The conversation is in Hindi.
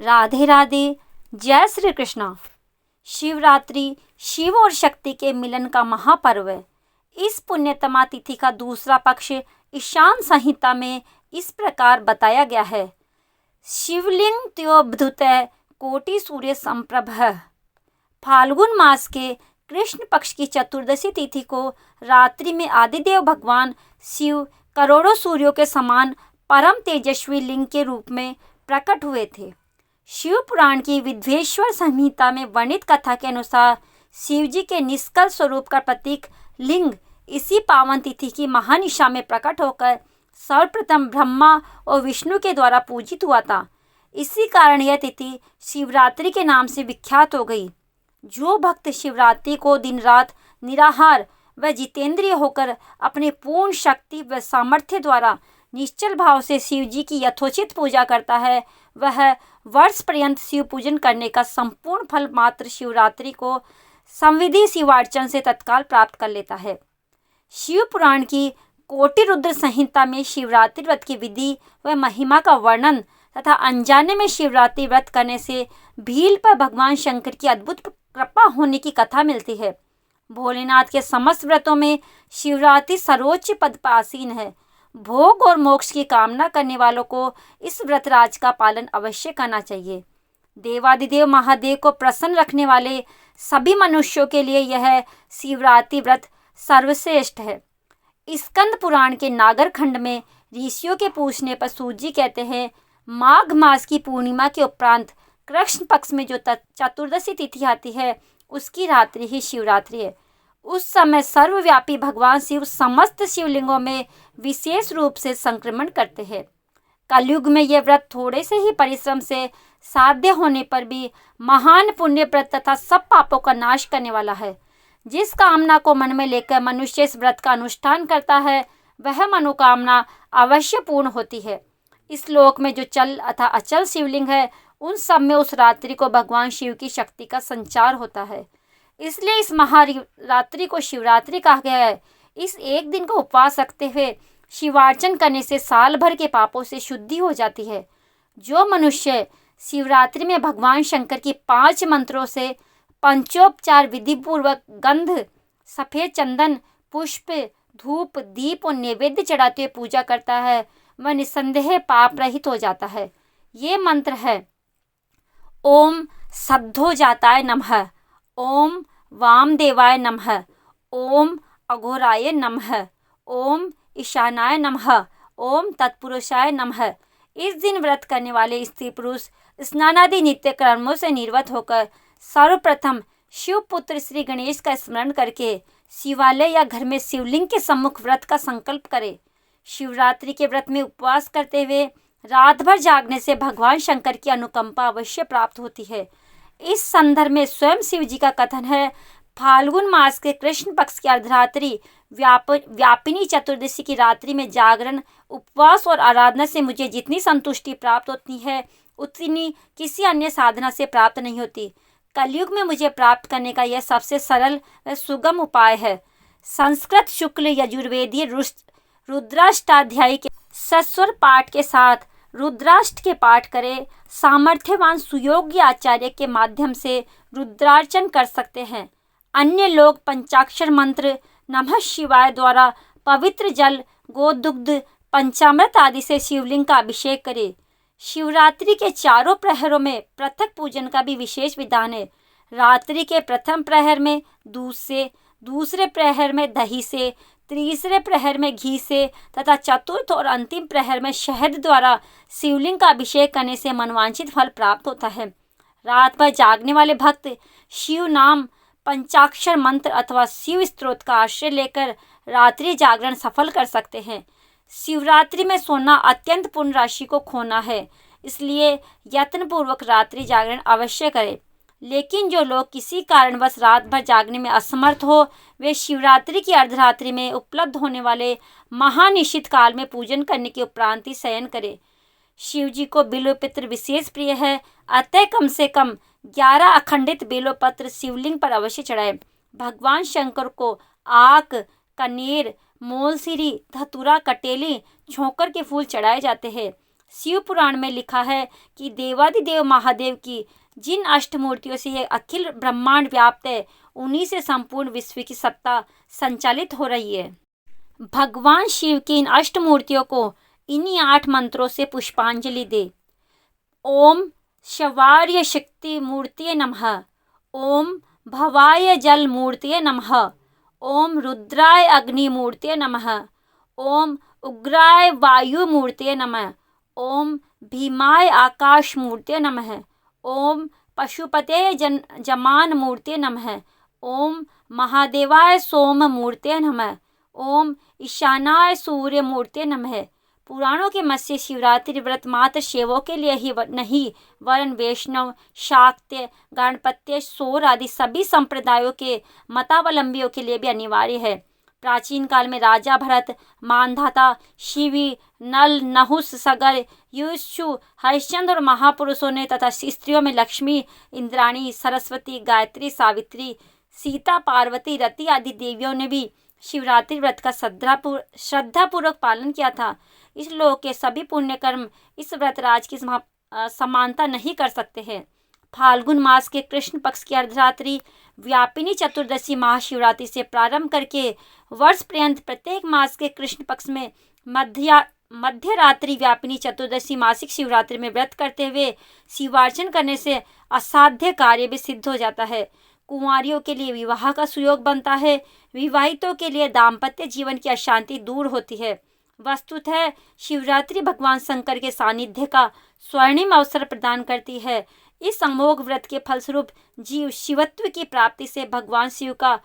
राधे राधे। जय श्री कृष्णा। शिवरात्रि शिव और शक्ति के मिलन का महापर्व है। इस पुण्यतमा तिथि का दूसरा पक्ष ईशान संहिता में इस प्रकार बताया गया है। शिवलिंग त्योबधुतः कोटि सूर्य संप्रभः। फाल्गुन मास के कृष्ण पक्ष की चतुर्दशी तिथि को रात्रि में आदिदेव भगवान शिव करोड़ों सूर्यों के समान परम तेजस्वी लिंग के रूप में प्रकट हुए थे। शिव पुराण की विद्वेश्वर संहिता में वर्णित कथा के अनुसार शिव जी के निष्कल स्वरूप का प्रतीक लिंग इसी पावन तिथि की महानिशा में प्रकट होकर सर्वप्रथम ब्रह्मा और विष्णु के द्वारा पूजित हुआ था। इसी कारण यह तिथि शिवरात्रि के नाम से विख्यात हो गई। जो भक्त शिवरात्रि को दिन रात निराहार व जितेंद्रिय होकर अपने पूर्ण शक्ति व सामर्थ्य द्वारा निश्चल भाव से शिव जी की यथोचित पूजा करता है, वह वर्ष पर्यंत शिव पूजन करने का संपूर्ण फल मात्र शिवरात्रि को संविधि शिवार्चन से तत्काल प्राप्त कर लेता है। शिव पुराण की कोटि रुद्र संहिता में शिवरात्रि व्रत की विधि व महिमा का वर्णन तथा अनजाने में शिवरात्रि व्रत करने से भील पर भगवान शंकर की अद्भुत कृपा होने की कथा मिलती है। भोलेनाथ के समस्त व्रतों में शिवरात्रि सर्वोच्च पद पर आसीन है। भोग और मोक्ष की कामना करने वालों को इस व्रतराज का पालन अवश्य करना चाहिए। देवादिदेव महादेव को प्रसन्न रखने वाले सभी मनुष्यों के लिए यह शिवरात्रि व्रत सर्वश्रेष्ठ है। स्कंद पुराण के नागर खंड में ऋषियों के पूछने पर सूत जी कहते हैं, माघ मास की पूर्णिमा के उपरांत कृष्ण पक्ष में जो चतुर्दशी तिथि आती है उसकी रात्रि ही शिवरात्रि है। उस समय सर्वव्यापी भगवान शिव समस्त शिवलिंगों में विशेष रूप से संक्रमण करते हैं। कलयुग में यह व्रत थोड़े से ही परिश्रम से साध्य होने पर भी महान पुण्य व्रत तथा सब पापों का नाश करने वाला है। जिस कामना को मन में लेकर मनुष्य इस व्रत का अनुष्ठान करता है वह मनोकामना अवश्य पूर्ण होती है। इस लोक में जो चल अथवा अचल शिवलिंग है उन सब में उस रात्रि को भगवान शिव की शक्ति का संचार होता है। इसलिए इस महारात्रि को शिवरात्रि कहा गया है। इस एक दिन को उपवास रखते हुए शिवार्चन करने से साल भर के पापों से शुद्धि हो जाती है। जो मनुष्य शिवरात्रि में भगवान शंकर की 5 मंत्रों से पंचोपचार विधि पूर्वक गंध, सफ़ेद चंदन, पुष्प, धूप, दीप और नैवेद्य चढ़ाते हुए पूजा करता है वह निसंदेह पाप रहित हो जाता है। ये मंत्र है: ओम सद्धोजाताय नमः, ओम वामदेवाय नमः, ओम अघोराय नमः, ओम ईशानाय नमः, ओम तत्पुरुषाय नमः। इस दिन व्रत करने वाले स्त्री पुरुष स्नानादि नित्य कर्मों से निर्वत होकर सर्वप्रथम शिवपुत्र श्री गणेश का स्मरण करके शिवालय या घर में शिवलिंग के सम्मुख व्रत का संकल्प करे। शिवरात्रि के व्रत में उपवास करते हुए रात भर जागने से भगवान शंकर की अनुकंपा अवश्य प्राप्त होती है। इस संदर्भ में स्वयं शिव जी का कथन है, फाल्गुन मास के कृष्ण पक्ष की अर्धरात्रि व्यापिनी चतुर्दशी की रात्रि में जागरण, उपवास और आराधना से मुझे जितनी संतुष्टि प्राप्त होती है उतनी किसी अन्य साधना से प्राप्त नहीं होती। कलयुग में मुझे प्राप्त करने का यह सबसे सरल व सुगम उपाय है। संस्कृत शुक्ल यजुर्वेदीय रुद्राष्टाध्यायी के सस्वर पाठ के साथ रुद्राष्ट के पाठ करें। सामर्थ्यवान सुयोग्य आचार्य के माध्यम से रुद्रार्चन कर सकते हैं। अन्य लोग पंचाक्षर मंत्र, नमः शिवाय द्वारा पवित्र जल, गोदुग्ध, पंचामृत आदि से शिवलिंग का अभिषेक करें। शिवरात्रि के चारों प्रहरों में पृथक पूजन का भी विशेष विधान है। रात्रि के प्रथम प्रहर में दूध से, दूसरे प्रहर में दही से, तीसरे प्रहर में घी से तथा चतुर्थ और अंतिम प्रहर में शहद द्वारा शिवलिंग का अभिषेक करने से मनवांछित फल प्राप्त होता है। रात भर जागने वाले भक्त शिव नाम, पंचाक्षर मंत्र अथवा शिव स्त्रोत का आश्रय लेकर रात्रि जागरण सफल कर सकते हैं। शिवरात्रि में सोना अत्यंत पुण्य राशि को खोना है, इसलिए यत्नपूर्वक रात्रि जागरण अवश्य करें। लेकिन जो लोग किसी कारणवश रात भर जागने में असमर्थ हो वे शिवरात्रि की अर्धरात्रि में उपलब्ध होने वाले महानिशित काल में पूजन करने के उपरांत ही शयन करें। शिव जी को बिल्वपत्र विशेष प्रिय है, अतः कम से कम 11 अखंडित बेलोपत्र शिवलिंग पर अवश्य चढ़ाएं। भगवान शंकर को आक, कनेर, मोलसिरी, धतूरा, कटेली, छोंकर के फूल चढ़ाए जाते हैं। शिव पुराण में लिखा है कि देवादिदेव महादेव की जिन अष्टमूर्तियों से ये अखिल ब्रह्मांड व्याप्त है, उन्हीं से संपूर्ण विश्व की सत्ता संचालित हो रही है। भगवान शिव की इन अष्टमूर्तियों को इन्हीं 8 मंत्रों से पुष्पांजलि दे। ओम शवार्य शक्ति मूर्तिये नमः। ओम भवाय जल मूर्तिये नमः। ओम रुद्राय अग्नि मूर्तिये नमः। ओम उग्राय वायु मूर्तिये नमः। ओम भीमाय आकाश मूर्तिये नमः। ओम पशुपते जमान मूर्तिये नमः। ओम महादेवाय सोम मूर्तिये नमः। ओम ईशानाय सूर्य मूर्तिये नमः। पुराणों के मत से शिवरात्रि व्रत मात्र शैवों के लिए ही नहीं, वरन वैष्णव, शाक्य, गणपत्य, सौर आदि सभी संप्रदायों के मतावलंबियों के लिए भी अनिवार्य है। प्राचीन काल में राजा भरत, मानधाता, शिवी, नल, नहुस, सगर, युष्यु, हरिश्चंद्र और महापुरुषों ने तथा स्त्रियों में लक्ष्मी, इंद्राणी, सरस्वती, गायत्री, सावित्री, सीता, पार्वती, रति आदि देवियों ने भी शिवरात्रि व्रत का श्रद्धापूर्वक पालन किया था। इस लोक के सभी पुण्य कर्म इस व्रतराज की समानता नहीं कर सकते हैं। फाल्गुन मास के कृष्ण पक्ष की अर्धरात्रि व्यापिनी चतुर्दशी महाशिवरात्रि से प्रारंभ करके वर्ष पर्यंत प्रत्येक मास के कृष्ण पक्ष में मध्य रात्रि व्यापिनी चतुर्दशी मासिक शिवरात्रि में व्रत करते हुए शिवार्चन करने से असाध्य कार्य भी सिद्ध हो जाता है। कुंवारियों के लिए विवाह का सुयोग बनता है। विवाहितों के लिए दाम्पत्य जीवन की अशांति दूर होती है। वस्तुतः शिवरात्रि भगवान शंकर के सानिध्य का स्वर्णिम अवसर प्रदान करती है। इस अमोघ व्रत के फलस्वरूप जीव शिवत्व की प्राप्ति से भगवान शिव का